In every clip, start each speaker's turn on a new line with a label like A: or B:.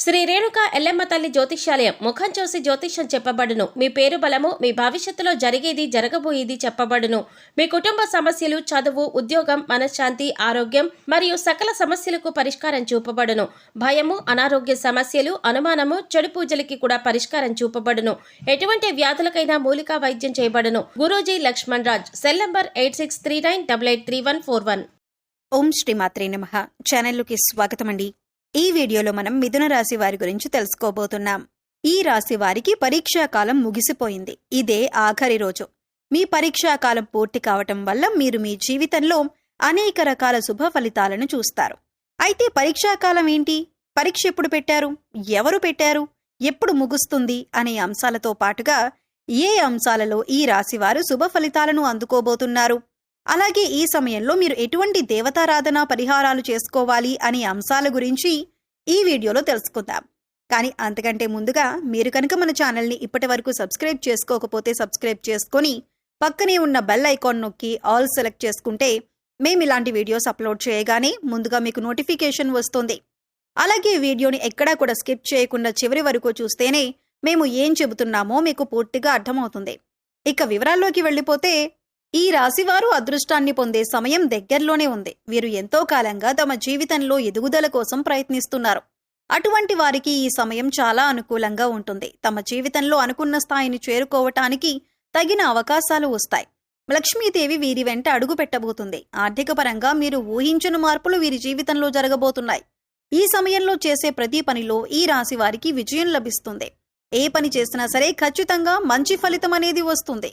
A: శ్రీ రేణుక ఎల్లమ్మ తల్లి జ్యోతిష్యాలయం ముఖం చూసి జ్యోతిష్యం చెప్పబడును. మీ పేరు బలము, మీ భవిష్యత్తులో జరిగేది జరగబోయేది చెప్పబడును. మీ కుటుంబ సమస్యలు, చదువు, ఉద్యోగం, మనశ్శాంతి, ఆరోగ్యం మరియు సకల సమస్యలకు పరిష్కారం చూపబడును. భయము, అనారోగ్య సమస్యలు, అనుమానము, చెడు పూజలకి కూడా పరిష్కారం చూపబడును. ఎటువంటి వ్యాధులకైనా మూలికా వైద్యం చేయబడును. గురూజీ లక్ష్మణ్ రాజ్. Cell number 8639883141.
B: ఓం శ్రీ మాత్రే నమః. ఛానల్లోకి స్వాగతం అండి. ఈ వీడియోలో మనం మిథున రాశి వారి గురించి తెలుసుకోబోతున్నాం. ఈ రాశి వారికి పరీక్షాకాలం ముగిసిపోయింది. ఇదే ఆఖరి రోజు. మీ పరీక్షాకాలం పూర్తి కావటం వల్ల మీరు మీ జీవితంలో అనేక రకాల శుభ ఫలితాలను చూస్తారు. అయితే పరీక్షాకాలం ఏంటి, పరీక్ష ఎప్పుడు పెట్టారు, ఎవరు పెట్టారు, ఎప్పుడు ముగుస్తుంది అనే అంశాలతో పాటుగా ఏ అంశాలలో ఈ రాశివారు శుభ ఫలితాలను అందుకోబోతున్నారు, అలాగే ఈ సమయంలో మీరు ఎటువంటి దేవతారాధన పరిహారాలు చేసుకోవాలి అనే అంశాల గురించి ఈ వీడియోలో తెలుసుకుందాం. కానీ అంతకంటే ముందుగా మీరు కనుక మన ఛానల్ని ఇప్పటి వరకు సబ్స్క్రైబ్ చేసుకోకపోతే సబ్స్క్రైబ్ చేసుకొని పక్కనే ఉన్న బెల్ ఐకాన్ నొక్కి ఆల్ సెలెక్ట్ చేసుకుంటే మేము ఇలాంటి వీడియోస్ అప్లోడ్ చేయగానే ముందుగా మీకు నోటిఫికేషన్ వస్తుంది. అలాగే వీడియోని ఎక్కడా కూడా స్కిప్ చేయకుండా చివరి వరకు చూస్తేనే మేము ఏం చెబుతున్నామో మీకు పూర్తిగా అర్థమవుతుంది. ఇక వివరాల్లోకి వెళ్ళిపోతే, ఈ రాశివారు అదృష్టాన్ని పొందే సమయం దగ్గరలోనే ఉంది. వీరు ఎంతో కాలంగా తమ జీవితంలో ఎదుగుదల కోసం ప్రయత్నిస్తున్నారు. అటువంటి వారికి ఈ సమయం చాలా అనుకూలంగా ఉంటుంది. తమ జీవితంలో అనుకున్న స్థాయిని చేరుకోవటానికి తగిన అవకాశాలు వస్తాయి. లక్ష్మీదేవి వీరి వెంట అడుగు పెట్టబోతుంది. ఆర్థిక పరంగా మీరు ఊహించని మార్పులు వీరి జీవితంలో జరగబోతున్నాయి. ఈ సమయంలో చేసే ప్రతి పనిలో ఈ రాశి వారికి విజయం లభిస్తుంది. ఏ పని చేసినా సరే ఖచ్చితంగా మంచి ఫలితం అనేది వస్తుంది.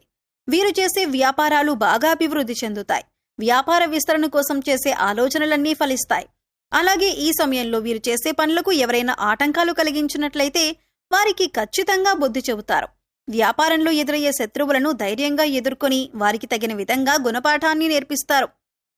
B: వీరు చేసే వ్యాపారాలు బాగా అభివృద్ధి చెందుతాయి. వ్యాపార విస్తరణ కోసం చేసే ఆలోచనలన్నీ ఫలిస్తాయి. అలాగే ఈ సమయంలో వీరు చేసే పనులకు ఎవరైనా ఆటంకాలు కలిగించినట్లయితే వారికి ఖచ్చితంగా బుద్ధి చెబుతారు. వ్యాపారంలో ఎదురయ్యే శత్రువులను ధైర్యంగా ఎదుర్కొని వారికి తగిన విధంగా గుణపాఠాన్ని నేర్పిస్తారు.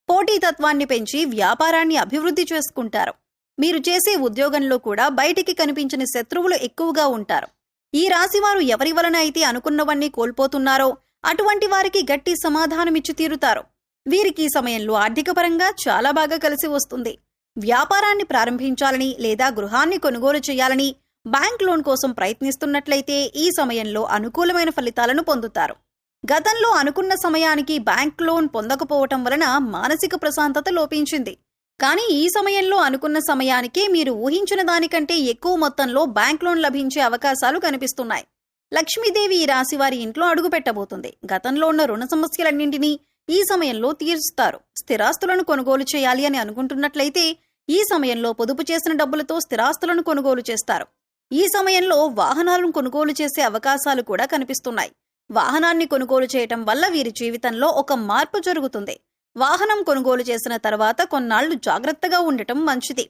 B: పోటీతత్వాన్ని పెంచి వ్యాపారాన్ని అభివృద్ధి చేసుకుంటారు. మీరు చేసే ఉద్యోగంలో కూడా బయటికి కనిపించిన శత్రువులు ఎక్కువగా ఉంటారు. ఈ రాశివారు ఎవరి వలన అయితే అనుకున్నవన్నీ కోల్పోతున్నారో అటువంటి వారికి గట్టి సమాధానమిచ్చి తీరుతారు. వీరికి ఈ సమయంలో ఆర్థిక పరంగా చాలా బాగా కలిసి వస్తుంది. వ్యాపారాన్ని ప్రారంభించాలని లేదా గృహాన్ని కొనుగోలు చేయాలని బ్యాంక్ లోన్ కోసం ప్రయత్నిస్తున్నట్లయితే ఈ సమయంలో అనుకూలమైన ఫలితాలను పొందుతారు. గతంలో అనుకున్న సమయానికి బ్యాంక్ లోన్ పొందకపోవటం వలన మానసిక ప్రశాంతత లోపించింది. కానీ ఈ సమయంలో అనుకున్న సమయానికి మీరు ఊహించిన దానికంటే ఎక్కువ మొత్తంలో బ్యాంక్ లోన్ లభించే అవకాశాలు కనిపిస్తున్నాయి. లక్ష్మీదేవి ఈ రాశి వారి ఇంట్లో అడుగు పెట్టబోతుంది. గతంలో ఉన్న రుణ సమస్యలన్నింటినీ ఈ సమయంలో తీరుస్తారు. స్థిరాస్తులను కొనుగోలు చేయాలి అని అనుకుంటున్నట్లయితే ఈ సమయంలో పొదుపు చేసిన డబ్బులతో స్థిరాస్తులను కొనుగోలు చేస్తారు. ఈ సమయంలో వాహనాలను కొనుగోలు చేసే అవకాశాలు కూడా కనిపిస్తున్నాయి. వాహనాన్ని కొనుగోలు చేయటం వల్ల వీరి జీవితంలో ఒక మార్పు జరుగుతుంది. వాహనం కొనుగోలు చేసిన తర్వాత కొన్నాళ్లు జాగ్రత్తగా ఉండటం మంచిది.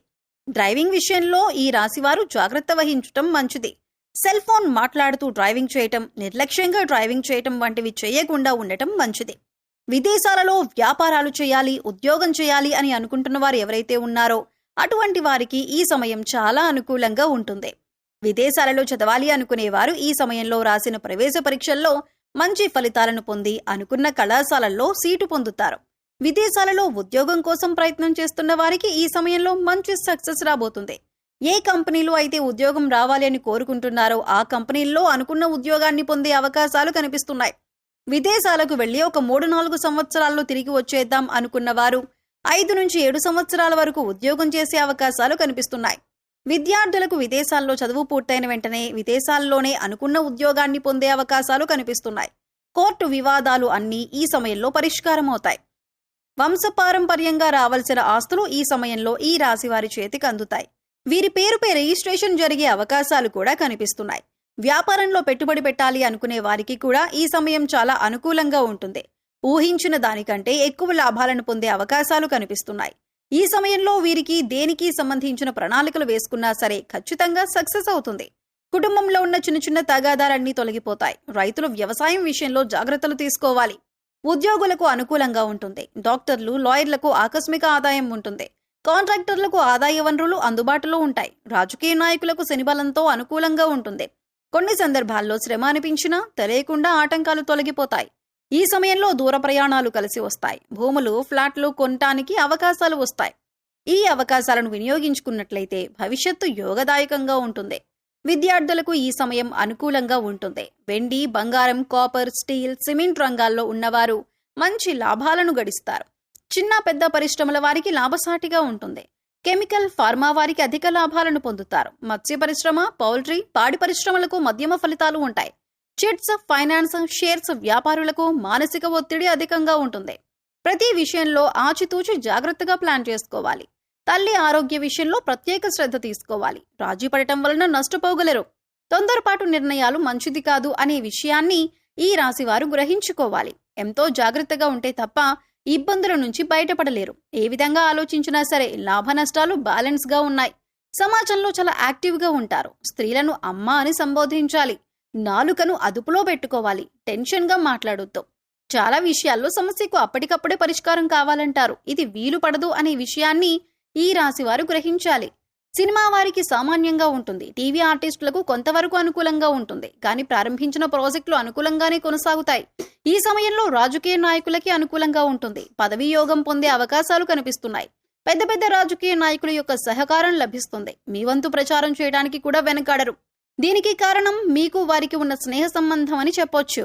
B: డ్రైవింగ్ విషయంలో ఈ రాశివారు జాగ్రత్త వహించటం మంచిది. సెల్ ఫోన్ మాట్లాడుతూ డ్రైవింగ్ చేయటం, నిర్లక్ష్యంగా డ్రైవింగ్ చేయటం వంటివి చేయకుండా ఉండటం మంచిది. విదేశాలలో వ్యాపారాలు చేయాలి, ఉద్యోగం చేయాలి అని అనుకుంటున్న వారు ఎవరైతే ఉన్నారో అటువంటి వారికి ఈ సమయం చాలా అనుకూలంగా ఉంటుంది. విదేశాలలో చదవాలి అనుకునేవారు ఈ సమయంలో రాసిన ప్రవేశ పరీక్షల్లో మంచి ఫలితాలను పొంది అనుకున్న కళాశాలల్లో సీటు పొందుతారు. విదేశాలలో ఉద్యోగం కోసం ప్రయత్నం చేస్తున్న వారికి ఈ సమయంలో మంచి సక్సెస్ రాబోతుంది. ఏ కంపెనీలో అయితే ఉద్యోగం రావాలి అని కోరుకుంటున్నారో ఆ కంపెనీల్లో అనుకున్న ఉద్యోగాన్ని పొందే అవకాశాలు కనిపిస్తున్నాయి. విదేశాలకు వెళ్లి ఒక 3-4 సంవత్సరాల్లో తిరిగి వచ్చేద్దాం అనుకున్న వారు 5 నుంచి 7 సంవత్సరాల వరకు ఉద్యోగం చేసే అవకాశాలు కనిపిస్తున్నాయి. విద్యార్థులకు విదేశాల్లో చదువు పూర్తయిన వెంటనే విదేశాల్లోనే అనుకున్న ఉద్యోగాన్ని పొందే అవకాశాలు కనిపిస్తున్నాయి. కోర్టు వివాదాలు అన్నీ ఈ సమయంలో పరిష్కారం అవుతాయి. వంశపారంపర్యంగా రావాల్సిన ఆస్తులు ఈ సమయంలో ఈ రాశి వారి చేతికి అందుతాయి. వీరి పేరుపై రిజిస్ట్రేషన్ జరిగే అవకాశాలు కూడా కనిపిస్తున్నాయి. వ్యాపారంలో పెట్టుబడి పెట్టాలి అనుకునే వారికి కూడా ఈ సమయం చాలా అనుకూలంగా ఉంటుంది. ఊహించిన దానికంటే ఎక్కువ లాభాలను పొందే అవకాశాలు కనిపిస్తున్నాయి. ఈ సమయంలో వీరికి దేనికి సంబంధించిన ప్రణాళికలు వేసుకున్నా సరే ఖచ్చితంగా సక్సెస్ అవుతుంది. కుటుంబంలో ఉన్న చిన్న చిన్న తగాదాలన్నీ తొలగిపోతాయి. రైతులు వ్యవసాయం విషయంలో జాగ్రత్తలు తీసుకోవాలి. ఉద్యోగులకు అనుకూలంగా ఉంటుంది. డాక్టర్లు, లాయర్లకు ఆకస్మిక ఆదాయం ఉంటుంది. కాంట్రాక్టర్లకు ఆదాయ వనరులు అందుబాటులో ఉంటాయి. రాజకీయ నాయకులకు శనిబలంతో అనుకూలంగా ఉంటుంది. కొన్ని సందర్భాల్లో శ్రమ అనిపించినా తెలియకుండా ఆటంకాలు తొలగిపోతాయి. ఈ సమయంలో దూర ప్రయాణాలు కలిసి వస్తాయి. భూములు, ఫ్లాట్లు కొనటానికి అవకాశాలు వస్తాయి. ఈ అవకాశాలను వినియోగించుకున్నట్లయితే భవిష్యత్తు యోగదాయకంగా ఉంటుంది. విద్యార్థులకు ఈ సమయం అనుకూలంగా ఉంటుంది. వెండి, బంగారం, కాపర్, స్టీల్, సిమెంట్ రంగాల్లో ఉన్నవారు మంచి లాభాలను గడిస్తారు. చిన్న పెద్ద పరిశ్రమల వారికి లాభసాటిగా ఉంటుంది. కెమికల్, ఫార్మా వారికి అధిక లాభాలను పొందుతారు. మత్స్య పరిశ్రమ, పౌల్ట్రీ, పాడి పరిశ్రమలకు మధ్యమ ఫలితాలు ఉంటాయి. చిట్స్, ఫైనాన్స్, షేర్స్ వ్యాపారులకు మానసిక ఒత్తిడి అధికంగా ఉంటుంది. ప్రతి విషయంలో ఆచితూచి జాగ్రత్తగా ప్లాన్ చేసుకోవాలి. తల్లి ఆరోగ్య విషయంలో ప్రత్యేక శ్రద్ధ తీసుకోవాలి. రాజీ పడటం వలన నష్టపోగలరు. తొందరపాటు నిర్ణయాలు మంచిది కాదు అనే విషయాన్ని ఈ రాశి వారు గ్రహించుకోవాలి. ఎంతో జాగ్రత్తగా ఉంటే తప్ప ఇబ్బందుల నుంచి బయటపడలేరు. ఏ విధంగా ఆలోచించినా సరే లాభ నష్టాలు బ్యాలెన్స్ గా ఉన్నాయి. సమాజంలో చాలా యాక్టివ్ గా ఉంటారు. స్త్రీలను అమ్మ అని సంబోధించాలి. నాలుకను అదుపులో పెట్టుకోవాలి. టెన్షన్ గా మాట్లాడొద్దు. చాలా విషయాల్లో సమస్యకు అప్పటికప్పుడే పరిష్కారం కావాలంటారు. ఇది వీలు పడదు అనే విషయాన్ని ఈ రాశి వారు గ్రహించాలి. సినిమా వారికి సామాన్యంగా ఉంటుంది. టీవీ ఆర్టిస్టులకు కొంతవరకు అనుకూలంగా ఉంటుంది. కానీ ప్రారంభించిన ప్రాజెక్టులు అనుకూలంగానే కొనసాగుతాయి. ఈ సమయంలో రాజకీయ నాయకులకి అనుకూలంగా ఉంటుంది. పదవీ యోగం పొందే అవకాశాలు కనిపిస్తున్నాయి. పెద్ద పెద్ద రాజకీయ నాయకుల యొక్క సహకారం లభిస్తుంది. మీ వంతు ప్రచారం చేయడానికి కూడా వెనకాడరు. దీనికి కారణం మీకు వారికి ఉన్న స్నేహ సంబంధం అని చెప్పొచ్చు.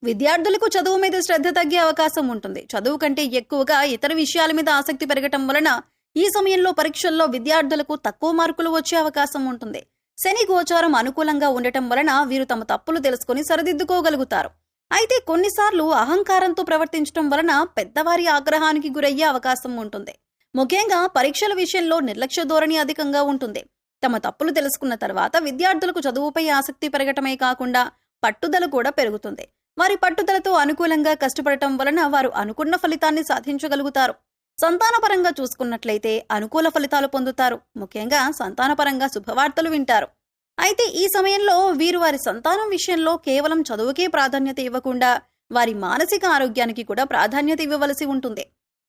B: విద్యార్థులకు చదువు మీద శ్రద్ధ తగ్గే అవకాశం ఉంటుంది. చదువు కంటే ఎక్కువగా ఇతర విషయాల మీద ఆసక్తి పెరగటం వలన ఈ సమయంలో పరీక్షల్లో విద్యార్థులకు తక్కువ మార్కులు వచ్చే అవకాశం ఉంటుంది. శని గోచారం అనుకూలంగా ఉండటం వలన వీరు తమ తప్పులు తెలుసుకుని సరిదిద్దుకోగలుగుతారు. అయితే కొన్నిసార్లు అహంకారంతో ప్రవర్తించడం వలన పెద్దవారి ఆగ్రహానికి గురయ్యే అవకాశం ఉంటుంది. ముఖ్యంగా పరీక్షల విషయంలో నిర్లక్ష్య ధోరణి అధికంగా ఉంటుంది. తమ తప్పులు తెలుసుకున్న తర్వాత విద్యార్థులకు చదువుపై ఆసక్తి పెరగటమే కాకుండా పట్టుదల కూడా పెరుగుతుంది. వారి పట్టుదలతో అనుకూలంగా కష్టపడటం వలన వారు అనుకున్న ఫలితాన్ని సాధించగలుగుతారు. సంతానపరంగా చూసుకున్నట్లయితే అనుకూల ఫలితాలు పొందుతారు. ముఖ్యంగా సంతానపరంగా శుభవార్తలు వింటారు. అయితే ఈ సమయంలో వీరు వారి సంతానం విషయంలో కేవలం చదువుకే ప్రాధాన్యత ఇవ్వకుండా వారి మానసిక ఆరోగ్యానికి కూడా ప్రాధాన్యత ఇవ్వవలసి ఉంటుంది.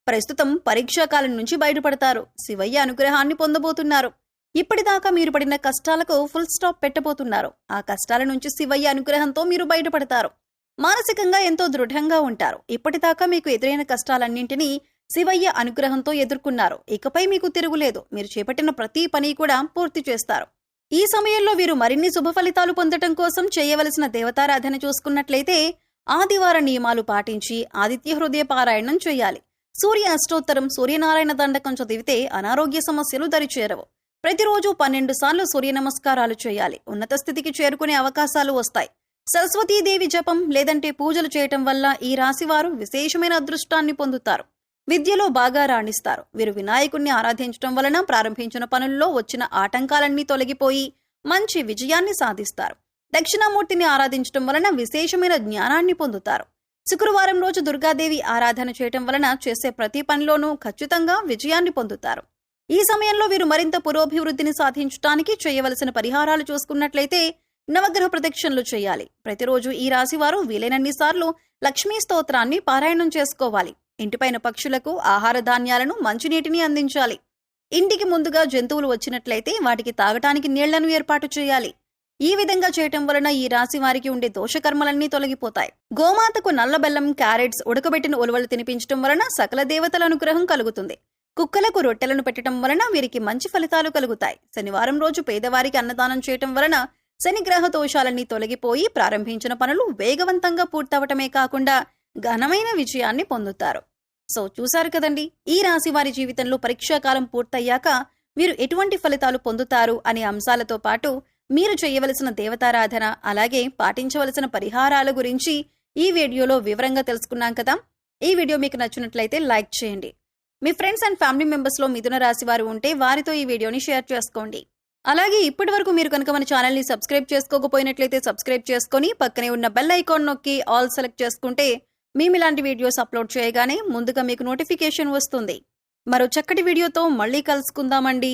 B: ప్రస్తుతం పరీక్షాకాలం నుంచి బయటపడతారు. శివయ్య అనుగ్రహాన్ని పొందబోతున్నారు. ఇప్పటిదాకా మీరు పడిన కష్టాలకు ఫుల్ స్టాప్ పెట్టబోతున్నారు. ఆ కష్టాల నుంచి శివయ్య అనుగ్రహంతో మీరు బయటపడతారు. మానసికంగా ఎంతో దృఢంగా ఉంటారు. ఇప్పటిదాకా మీకు ఎదురైన కష్టాలన్నింటినీ శివయ్య అనుగ్రహంతో ఎదుర్కొన్నారు. ఇకపై మీకు తిరుగులేదు. మీరు చేపట్టిన ప్రతి పని కూడా పూర్తి చేస్తారు. ఈ సమయంలో వీరు మరిన్ని శుభ ఫలితాలు పొందటం కోసం చేయవలసిన దేవతారాధన చూసుకున్నట్లయితే ఆదివార నియమాలు పాటించి ఆదిత్య హృదయ పారాయణం చేయాలి. సూర్య అష్టోత్తరం, సూర్యనారాయణ దండకం చదివితే అనారోగ్య సమస్యలు దరిచేరవు. ప్రతిరోజు 12 సార్లు సూర్య నమస్కారాలు చేయాలి. ఉన్నత స్థితికి చేరుకునే అవకాశాలు వస్తాయి. సరస్వతీదేవి జపం లేదంటే పూజలు చేయటం వల్ల ఈ రాశివారు విశేషమైన అదృష్టాన్ని పొందుతారు. విద్యలో బాగా రాణిస్తారు. వీరు వినాయకుణ్ణి ఆరాధించడం వలన ప్రారంభించిన పనుల్లో వచ్చిన ఆటంకాలన్నీ తొలగిపోయి మంచి విజయాన్ని సాధిస్తారు. దక్షిణామూర్తిని ఆరాధించడం వలన విశేషమైన జ్ఞానాన్ని పొందుతారు. శుక్రవారం రోజు దుర్గాదేవి ఆరాధన చేయటం వలన చేసే ప్రతి పనిలోనూ ఖచ్చితంగా విజయాన్ని పొందుతారు. ఈ సమయంలో వీరు మరింత పురోభివృద్ధిని సాధించడానికి చేయవలసిన పరిహారాలు చూసుకున్నట్లయితే నవగ్రహ ప్రదక్షిణలు చేయాలి. ప్రతిరోజు ఈ రాశివారు వీలైనన్ని సార్లు లక్ష్మీ స్తోత్రాన్ని పారాయణం చేసుకోవాలి. ఇంటిపైన పక్షులకు ఆహార ధాన్యాలను, మంచినీటిని అందించాలి. ఇంటికి ముందుగా జంతువులు వచ్చినట్లయితే వాటికి తాగటానికి నీళ్లను ఏర్పాటు చేయాలి. ఈ విధంగా చేయటం వలన ఈ రాశి వారికి ఉండే దోషకర్మలన్నీ తొలగిపోతాయి. గోమాతకు నల్ల బెల్లం, క్యారెట్స్, ఉడకబెట్టిన ఉలవలు తినిపించడం వలన సకల దేవతల అనుగ్రహం కలుగుతుంది. కుక్కలకు రొట్టెలను పెట్టడం వలన వీరికి మంచి ఫలితాలు కలుగుతాయి. శనివారం రోజు పేదవారికి అన్నదానం చేయటం వలన శనిగ్రహ దోషాలన్నీ తొలగిపోయి ప్రారంభించిన పనులు వేగవంతంగా పూర్తవటమే కాకుండా ఘనమైన విజయాన్ని పొందుతారు. సో చూశారు కదండి, ఈ రాశి వారి జీవితంలో పరీక్షాకాలం పూర్తయ్యాక వీరు ఎటువంటి ఫలితాలు పొందుతారు అనే అంశాలతో పాటు మీరు చేయవలసిన దేవతారాధన, అలాగే పాటించవలసిన పరిహారాల గురించి ఈ వీడియోలో వివరంగా తెలుసుకున్నాం కదా. ఈ వీడియో మీకు నచ్చినట్లయితే లైక్ చేయండి. మీ ఫ్రెండ్స్ అండ్ ఫ్యామిలీ మెంబర్స్లో మిథున రాశి వారు ఉంటే వారితో ఈ వీడియోని షేర్ చేసుకోండి. అలాగే ఇప్పటి వరకు మీరు కనుక మన ఛానల్ని సబ్స్క్రైబ్ చేసుకోకపోయినట్లయితే సబ్స్క్రైబ్ చేసుకొని పక్కనే ఉన్న బెల్ ఐకాన్ నొక్కి ఆల్ సెలెక్ట్ చేసుకుంటే మేము ఇలాంటి వీడియోస్ అప్లోడ్ చేయగానే ముందుగా మీకు నోటిఫికేషన్ వస్తుంది. మరో చక్కటి వీడియోతో మళ్ళీ కలుసుకుందామండి.